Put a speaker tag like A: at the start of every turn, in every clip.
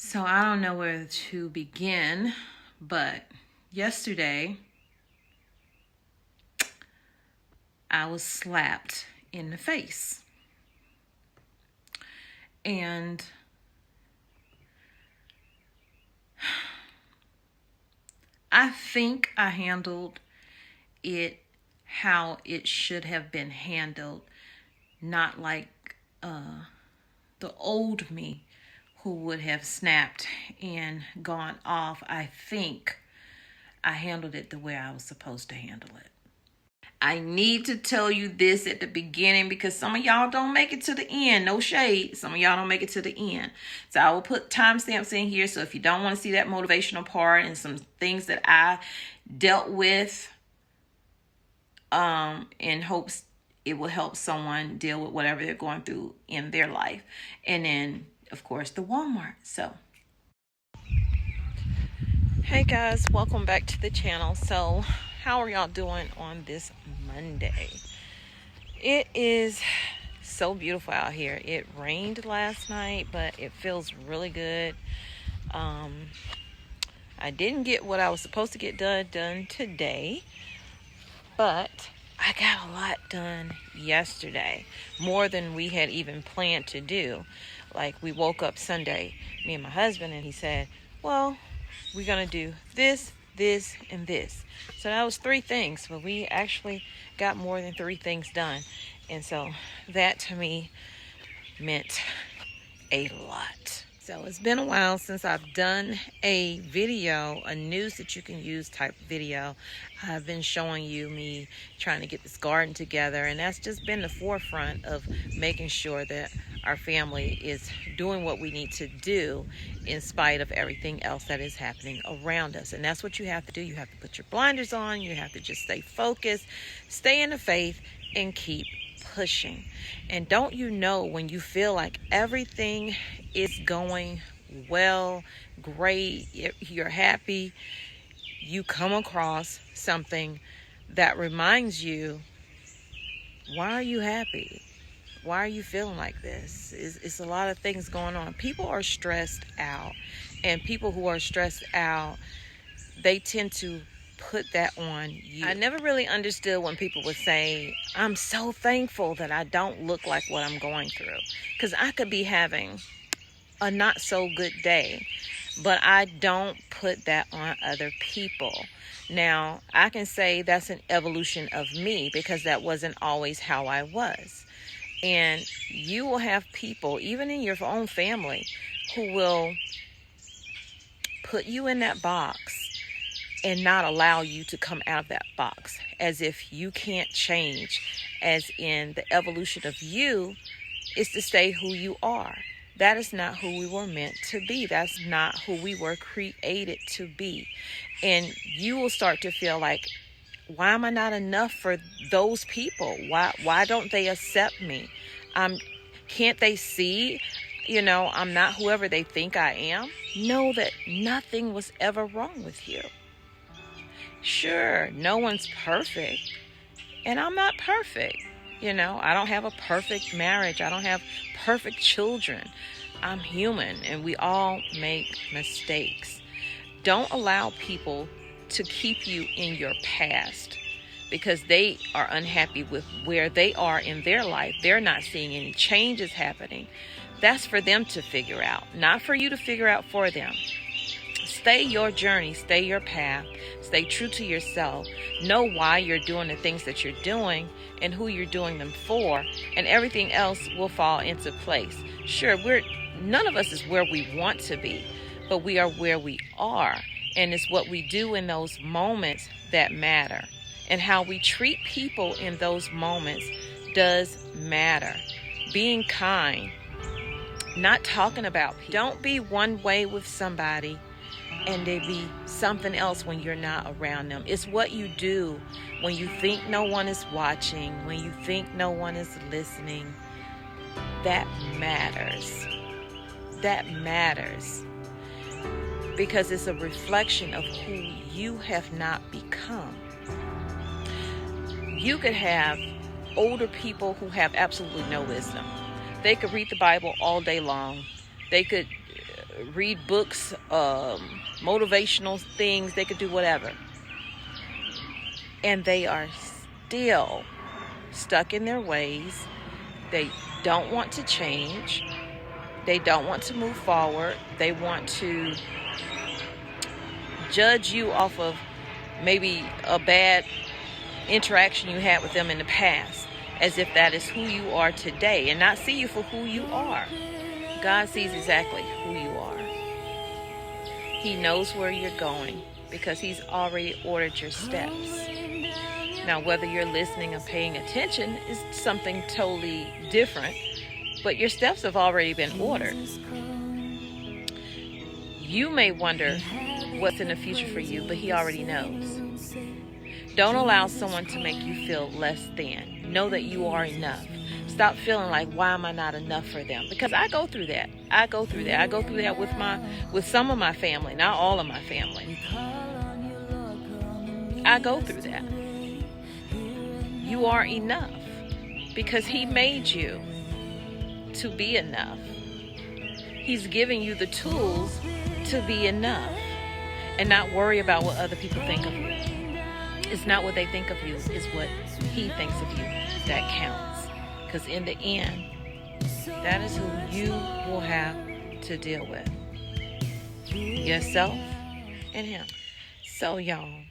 A: So I don't know where to begin, but yesterday I was slapped in the face. And I think I handled it how it should have been handled, not like the old me who would have snapped and gone off. I think I handled it the way I was supposed to handle it. I need to tell you this at the beginning because some of y'all don't make it to the end. No shade. Some of y'all don't make it to the end. So I will put timestamps in here. So if you don't want to see that motivational part and some things that I dealt with, in hopes it will help someone deal with whatever they're going through in their life. And then, of course, the Walmart. So, hey guys, welcome back to the channel. So, how are y'all doing on this Monday? It is so beautiful out here. It rained last night, but it feels really good. I didn't get what I was supposed to get done today, but I got a lot done yesterday, more than we had even planned to do. Like, we woke up Sunday, me and my husband, and he said, well, we're going to do this, this, and this. So that was 3 things, but we actually got more than 3 things done. And so that to me meant a lot. So it's been a while since I've done a video, a news that you can use type video. I've been showing you me trying to get this garden together, and that's just been the forefront of making sure that our family is doing what we need to do in spite of everything else that is happening around us. And that's what you have to do. You have to put your blinders on. You have to just stay focused, stay in the faith, and keep pushing. And don't you know, when you feel like everything is going well, great, you're happy, you come across something that reminds you, why are you happy? Why are you feeling like this? It's a lot of things going on. People are stressed out, and people who are stressed out, they tend to put that on you. I never really understood when people would say, I'm so thankful that I don't look like what I'm going through. Because I could be having a not so good day, but I don't put that on other people. Now, I can say that's an evolution of me because that wasn't always how I was. And you will have people, even in your own family, who will put you in that box and not allow you to come out of that box, as if you can't change, as in the evolution of you is to stay who you are. That is not who we were meant to be. That's not who we were created to be. And you will start to feel like, why am I not enough for those people? Why don't they accept me? Can't they see, I'm not whoever they think I am? Know that nothing was ever wrong with you. Sure, no one's perfect, and I'm not perfect. I don't have a perfect marriage. I don't have perfect children. I'm human, and we all make mistakes. Don't allow people to keep you in your past because they are unhappy with where they are in their life. They're not seeing any changes happening. That's for them to figure out, not for you to figure out for them. Stay your journey, stay your path, stay true to yourself. Know why you're doing the things that you're doing and who you're doing them for, and everything else will fall into place. Sure, none of us is where we want to be, but we are where we are, and it's what we do in those moments that matter. And how we treat people in those moments does matter. Being kind, not talking about people. Don't be one way with somebody and they be something else when you're not around them. It's what you do when you think no one is watching, when you think no one is listening. That matters. That matters. Because it's a reflection of who you have not become. You could have older people who have absolutely no wisdom. They could read the Bible all day long. They could read books, motivational things. They could do whatever. And they are still stuck in their ways. They don't want to change. They don't want to move forward. They want to judge you off of maybe a bad interaction you had with them in the past, as if that is who you are today, and not see you for who you are. God sees exactly who you are. He knows where you're going because He's already ordered your steps. Now, whether you're listening or paying attention is something totally different, but your steps have already been ordered. You may wonder what's in the future for you, but He already knows. Don't allow someone to make you feel less than. Know that you are enough. Stop feeling like, why am I not enough for them? Because I go through that. I go through that with some of my family, not all of my family. I go through that. You are enough because He made you to be enough. He's giving you the tools to be enough and not worry about what other people think of you. It's not what they think of you, it's what He thinks of you that counts. Because in the end, that is who you will have to deal with. Yourself and Him. So y'all,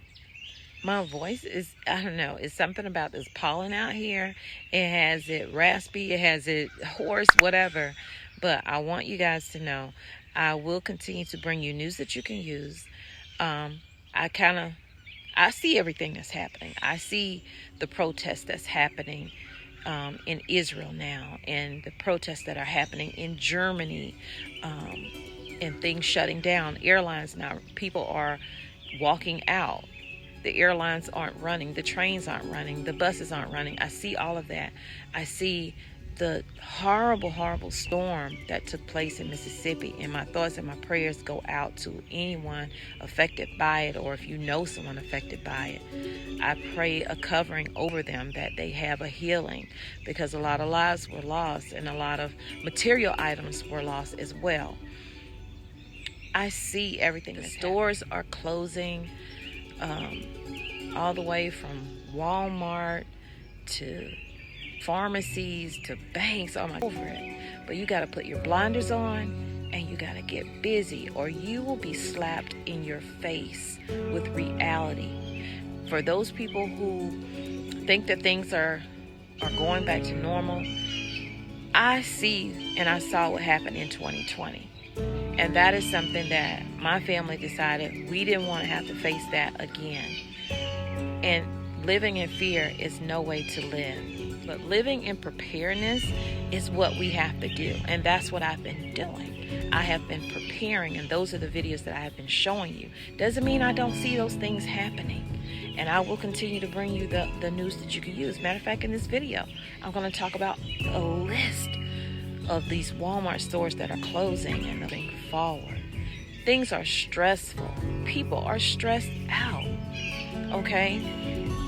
A: my voice is, I don't know, it's something about this pollen out here. It has it raspy, it has it hoarse, whatever. But I want you guys to know, I will continue to bring you news that you can use. I see everything that's happening. I see the protests that's happening in Israel now, and the protests that are happening in Germany, and things shutting down. Airlines now, people are walking out. The airlines aren't running. The trains aren't running. The buses aren't running. I see all of that. I see the horrible, horrible storm that took place in Mississippi, and my thoughts and my prayers go out to anyone affected by it, or if you know someone affected by it. I pray a covering over them, that they have a healing, because a lot of lives were lost and a lot of material items were lost as well. I see everything. The stores are closing, all the way from Walmart to pharmacies to banks. Oh my, over it. But you got to put your blinders on and you got to get busy, or you will be slapped in your face with reality. For those people who think that things are going back to normal, I see and I saw what happened in 2020. And that is something that my family decided we didn't want to have to face that again. And living in fear is no way to live. But living in preparedness is what we have to do. And that's what I've been doing. I have been preparing, and those are the videos that I have been showing you. Doesn't mean I don't see those things happening. And I will continue to bring you the news that you can use. Matter of fact, in this video, I'm going to talk about a list of these Walmart stores that are closing and moving forward. Things are stressful. People are stressed out. Okay?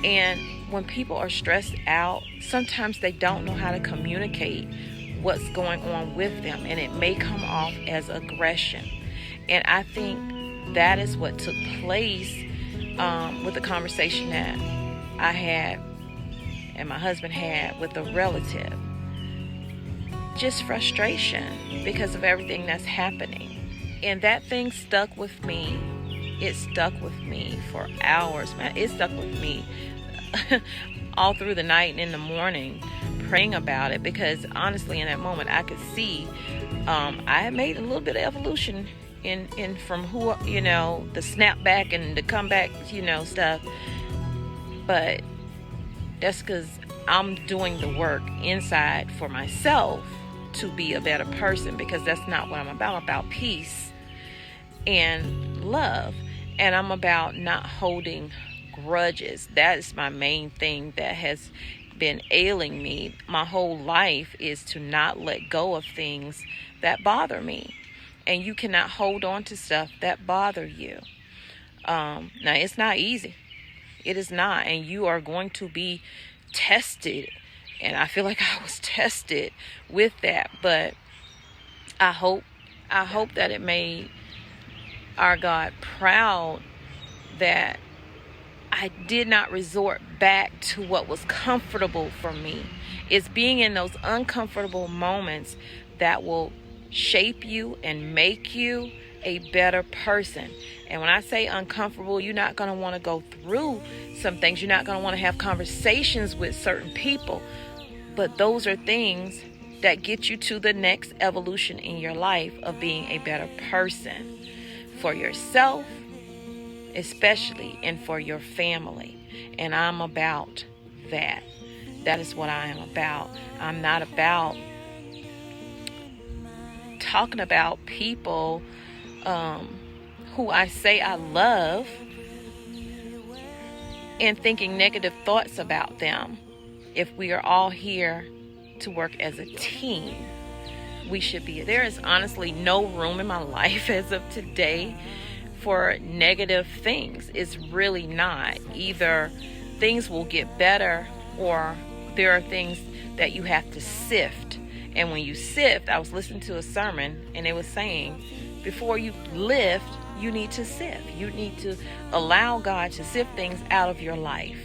A: And when people are stressed out, sometimes they don't know how to communicate what's going on with them, and it may come off as aggression. And I think that is what took place with the conversation that I had and my husband had with a relative. Just frustration because of everything that's happening. And that thing stuck with me. It stuck with me for hours, man. It stuck with me all through the night and in the morning, praying about it, because honestly in that moment I could see I had made a little bit of evolution in from who, the snapback and the comeback, stuff. But that's because I'm doing the work inside for myself to be a better person, because that's not what I'm about. I'm about peace and love, and I'm about not holding grudges. That is my main thing that has been ailing me my whole life, is to not let go of things that bother me. And you cannot hold on to stuff that bother you. Now, it's not easy. It is not. And you are going to be tested. And I feel like I was tested with that. But I hope I hope that it made our God proud that I did not resort back to what was comfortable for me. It's being in those uncomfortable moments that will shape you and make you a better person. And when I say uncomfortable, you're not going to want to go through some things. You're not going to want to have conversations with certain people. But those are things that get you to the next evolution in your life of being a better person for yourself, especially, and for your family. And I'm about that. That is what I am about. I'm not about talking about people who I say I love and thinking negative thoughts about them. If we are all here to work as a team, we should be. There is honestly no room in my life as of today for negative things. It's really not. Either things will get better or there are things that you have to sift. And when you sift, I was listening to a sermon and it was saying, before you lift, you need to sift. You need to allow God to sift things out of your life.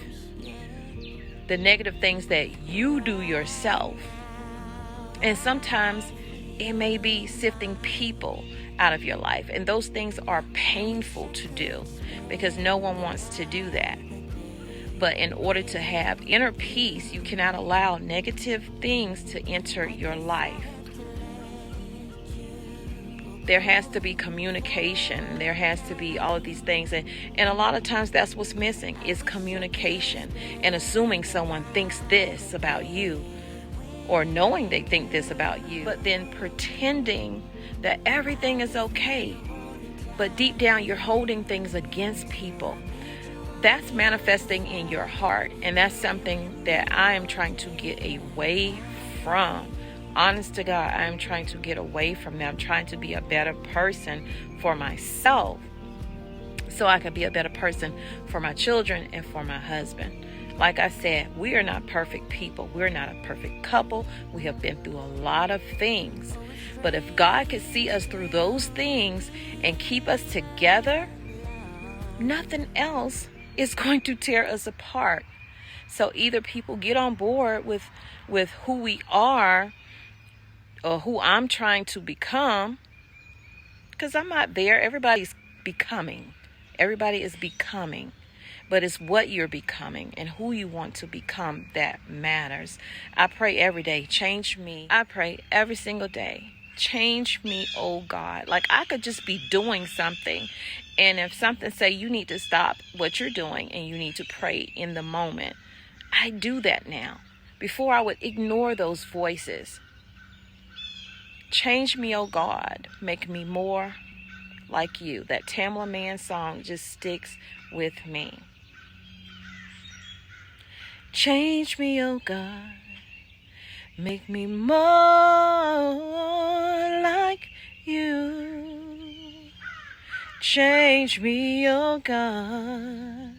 A: The negative things that you do yourself. And sometimes it may be sifting people out of your life. And those things are painful to do because no one wants to do that. But in order to have inner peace, you cannot allow negative things to enter your life. There has to be communication. There has to be all of these things. And a lot of times that's what's missing is communication. And assuming someone thinks this about you or knowing they think this about you, but then pretending that everything is okay. But deep down, you're holding things against people. That's manifesting in your heart. And that's something that I am trying to get away from. Honest to God, I am trying to get away from that. I'm trying to be a better person for myself so I can be a better person for my children and for my husband. Like I said, we are not perfect people. We're not a perfect couple. We have been through a lot of things. But if God could see us through those things and keep us together, nothing else is going to tear us apart. So either people get on board with who we are or who I'm trying to become, because I'm not there. Everybody's becoming. Everybody is becoming. But it's what you're becoming and who you want to become that matters. I pray every day, change me. I pray every single day, change me, oh God. Like I could just be doing something. And if something say you need to stop what you're doing and you need to pray in the moment, I do that now. Before I would ignore those voices. Change me, oh God. Make me more like you. That Tamla Man song just sticks with me. Change me, oh God. Make me more like you. Change me, oh God.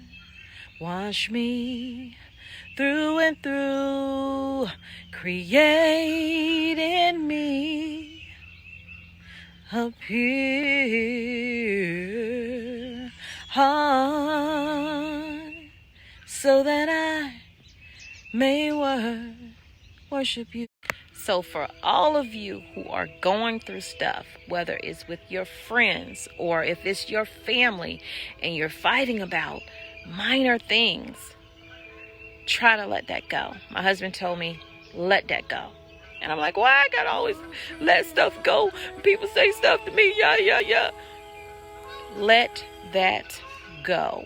A: Wash me through and through. Create in me a pure heart so that I may worship you. So for all of you who are going through stuff, whether it's with your friends or if it's your family and you're fighting about minor things, try to let that go. My husband told me, let that go. And I'm like, why I gotta always let stuff go? People say stuff to me, yeah. Let that go.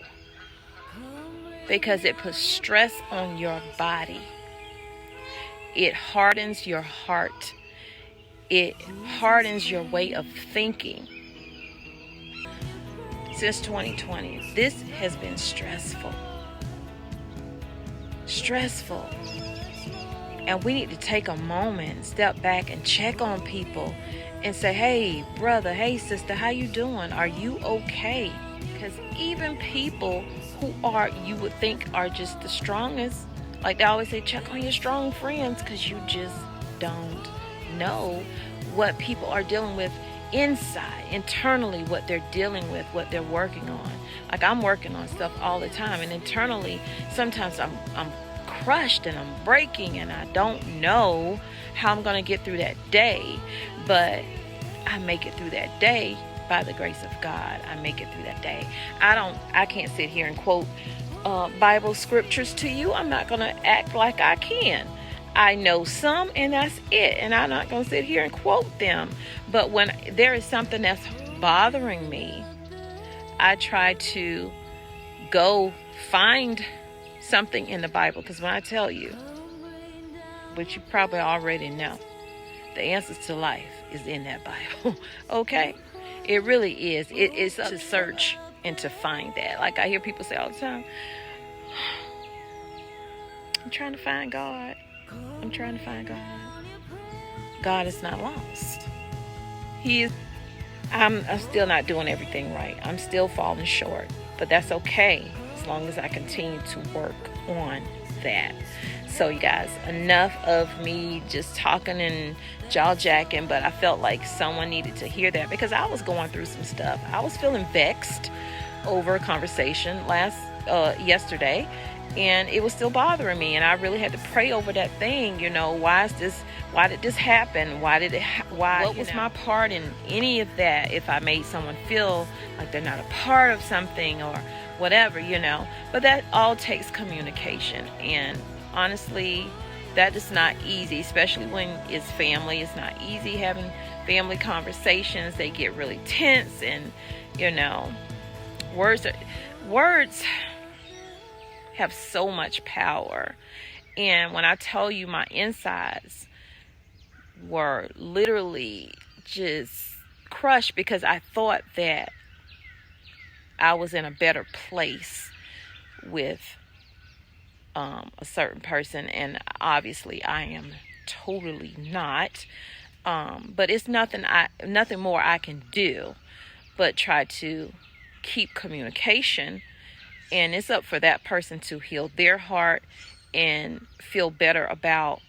A: Because it puts stress on your body. It hardens your heart. It hardens your way of thinking. Since 2020, this has been stressful. Stressful. And we need to take a moment, step back and check on people and say, hey, brother, hey, sister, how you doing? Are you okay? Because even people who you would think are just the strongest, like they always say, check on your strong friends, because you just don't know what people are dealing with inside, internally, what they're dealing with, what they're working on. Like, I'm working on stuff all the time, and internally, sometimes I'm crushed and I'm breaking, and I don't know how I'm going to get through that day, but I make it through that day by the grace of God. I make it through that day. I can't sit here and quote Bible scriptures to you. I'm not going to act like I can. I know some, and that's it. And I'm not going to sit here and quote them. But when there is something that's bothering me, I try to go find something in the Bible. Because when I tell you, which you probably already know, the answers to life is in that Bible. Okay? It really is. It is to search and to find that. Like, I hear people say all the time, I'm trying to find God. I'm trying to find God. God is not lost. He is. I'm still not doing everything right. I'm still falling short. But that's okay, as long as I continue to work on that. So, you guys, enough of me just talking and jaw-jacking, but I felt like someone needed to hear that, because I was going through some stuff. I was feeling vexed over a conversation yesterday, and it was still bothering me, and I really had to pray over that thing. Why did this happen? What was my part in any of that? If I made someone feel like they're not a part of something or whatever, but that all takes communication. And honestly, that is not easy, especially when it's family. It's not easy having family conversations. They get really tense, and words have so much power. And when I tell you, my insides were literally just crushed, because I thought that I was in a better place with a certain person, and obviously I am totally not. But it's nothing more I can do but try to keep communication, and it's up for that person to heal their heart and feel better about.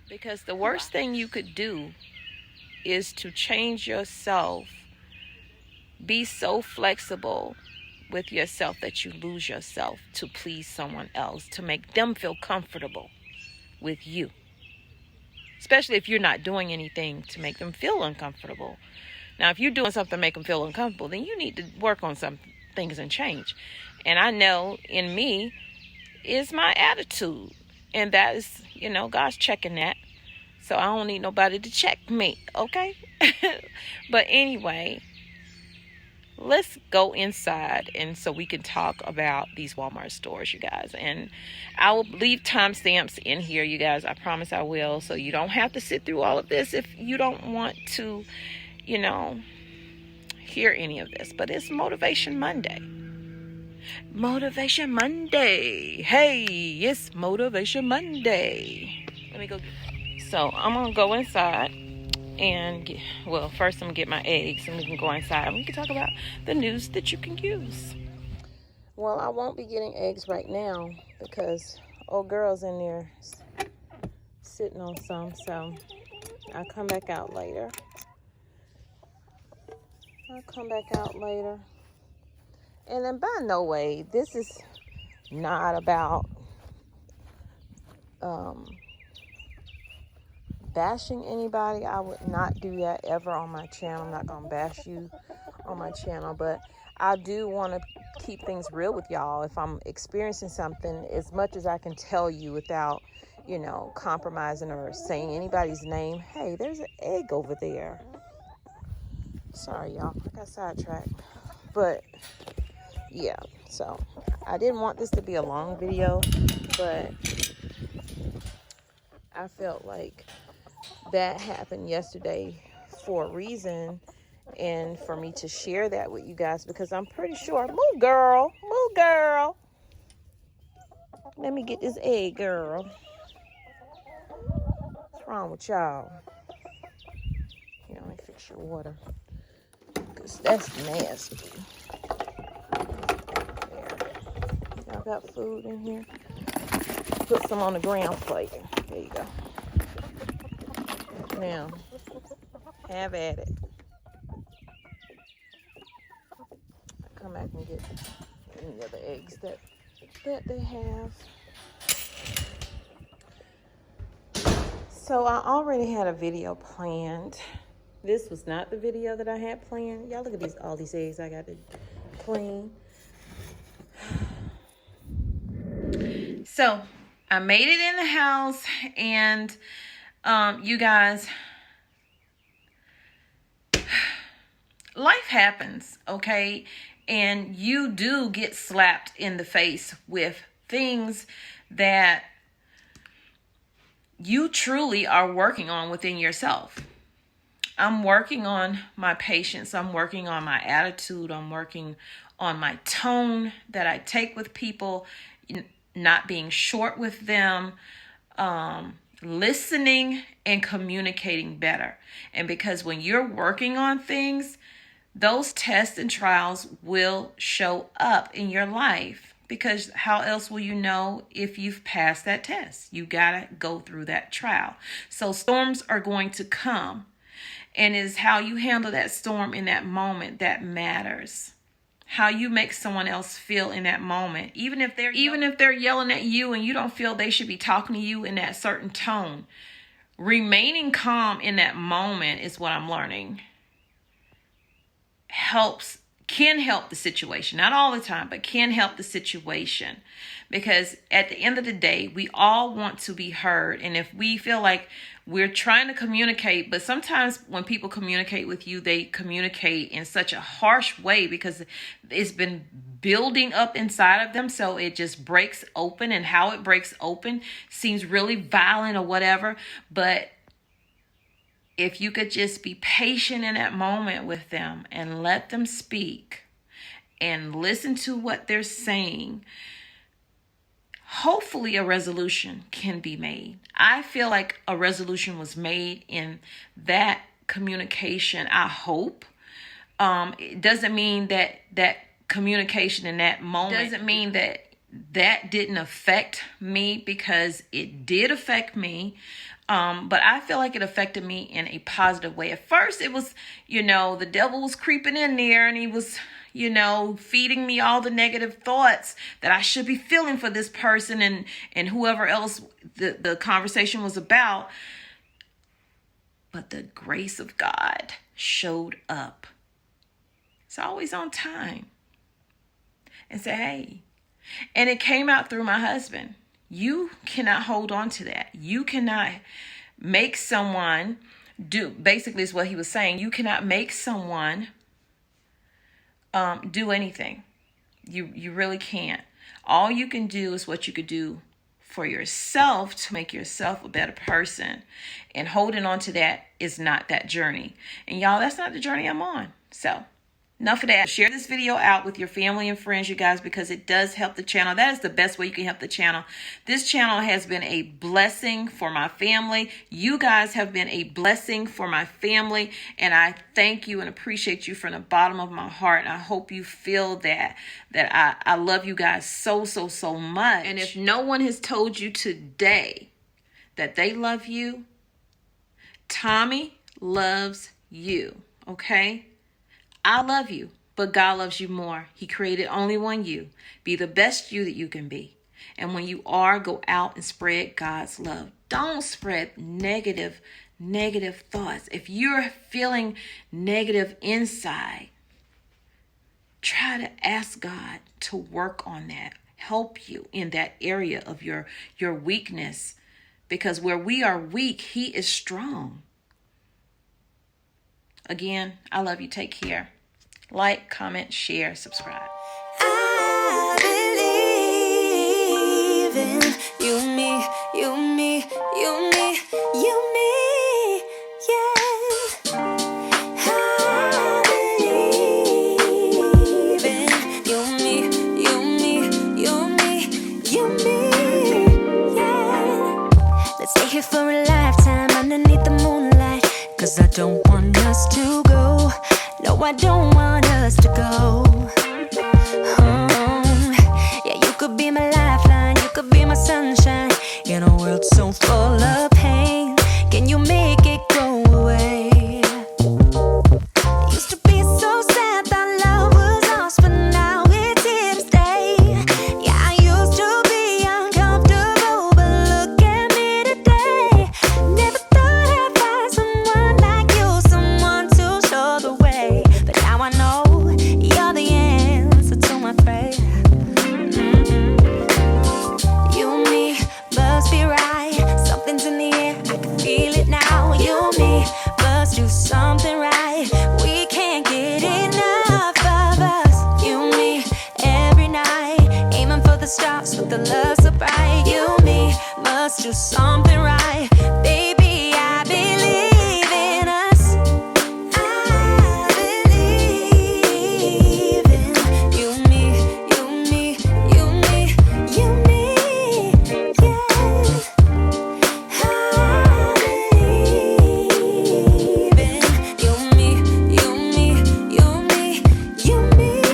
A: Because the worst thing you could do is to change yourself, be so flexible with yourself that you lose yourself to please someone else, to make them feel comfortable with you. Especially if you're not doing anything to make them feel uncomfortable. Now, if you're doing something to make them feel uncomfortable, then you need to work on some things and change. And I know in me is my attitude. And that is, God's checking that. So I don't need nobody to check me, okay? But anyway, let's go inside, and so we can talk about these Walmart stores, you guys. And I will leave timestamps in here, you guys. I promise I will. So you don't have to sit through all of this if you don't want to, hear any of this. But it's Motivation Monday. Motivation Monday. Hey, it's Motivation Monday. Let me go. So I'm going to go inside. And first I'm going to get my eggs, and we can go inside and we can talk about the news that you can use. Well, I won't be getting eggs right now because old girl's in there sitting on some, so I'll come back out later. And then by no way, this is not about bashing anybody. I would not do that ever on my channel. I'm not going to bash you on my channel, but I do want to keep things real with y'all. If I'm experiencing something, as much as I can tell you without, compromising or saying anybody's name. Hey, there's an egg over there. Sorry, y'all. I got sidetracked. But, yeah. So, I didn't want this to be a long video, but I felt like that happened yesterday for a reason, and for me to share that with you guys, because I'm pretty sure, move girl, let me get this egg, girl. What's wrong with y'all? Here, let me fix your water, because that's nasty. There. Y'all got food in here? Put some on the ground plate. There you go. Now, Have at it. Come back and get any other eggs that they have. So I already had a video planned. This was not the video that I had planned. Y'all look at all these eggs I got to clean. So I made it in the house, and you guys, life happens, okay? And you do get slapped in the face with things that you truly are working on within yourself. I'm working on my patience. I'm working on my attitude. I'm working on my tone that I take with people, not being short with them, listening and communicating better. And because when you're working on things, those tests and trials will show up in your life. Because how else will you know if you've passed that test? You gotta go through that trial. So storms are going to come. And it's how you handle that storm in that moment that matters. How you make someone else feel in that moment. Even if they're yelling at you and you don't feel they should be talking to you in that certain tone. Remaining calm in that moment is what I'm learning. Can help the situation. Not all the time, but can help the situation. Because at the end of the day, we all want to be heard. And if we feel like we're trying to communicate, but sometimes when people communicate with you, they communicate in such a harsh way because it's been building up inside of them. So it just breaks open, and how it breaks open seems really violent or whatever. But if you could just be patient in that moment with them and let them speak and listen to what they're saying, hopefully a resolution can be made. I feel like a resolution was made in that communication, I hope. It doesn't mean that communication in that moment doesn't mean that didn't affect me, because it did affect me. But I feel like it affected me in a positive way. At first, it was, the devil was creeping in there, and he was, feeding me all the negative thoughts that I should be feeling for this person and whoever else the conversation was about. But the grace of God showed up. It's always on time. And say, hey. And it came out through my husband. You cannot hold on to that. You cannot make someone basically is what he was saying. You cannot make someone do anything. You really can't. All you can do is what you could do for yourself to make yourself a better person. And holding on to that is not that journey. And y'all, that's not the journey I'm on. So enough of that. Share this video out with your family and friends, you guys, because it does help the channel. That is the best way you can help the channel. This channel has been a blessing for my family. You guys have been a blessing for my family. And I thank you and appreciate you from the bottom of my heart. And I hope you feel that I love you guys so, so, so much. And if no one has told you today that they love you, Tommy loves you, okay? I love you, but God loves you more. He created only one you. Be the best you that you can be. And when you are, go out and spread God's love. Don't spread negative thoughts. If you're feeling negative inside, try to ask God to work on that. Help you in that area of your weakness. Because where we are weak, He is strong. Again, I love you. Take care. Like, comment, share, subscribe.
B: I believe in you, me, you, me, you, me, you, me, yeah. I believe in you, me, you, me, you, me, you, me, yeah. Let's stay here for a lifetime underneath the moonlight, 'cause I don't want us to go. No, I don't want us to go. Yeah, you could be my lifeline, you could be my sunshine. In a world so full of pain, can you make it go away? song.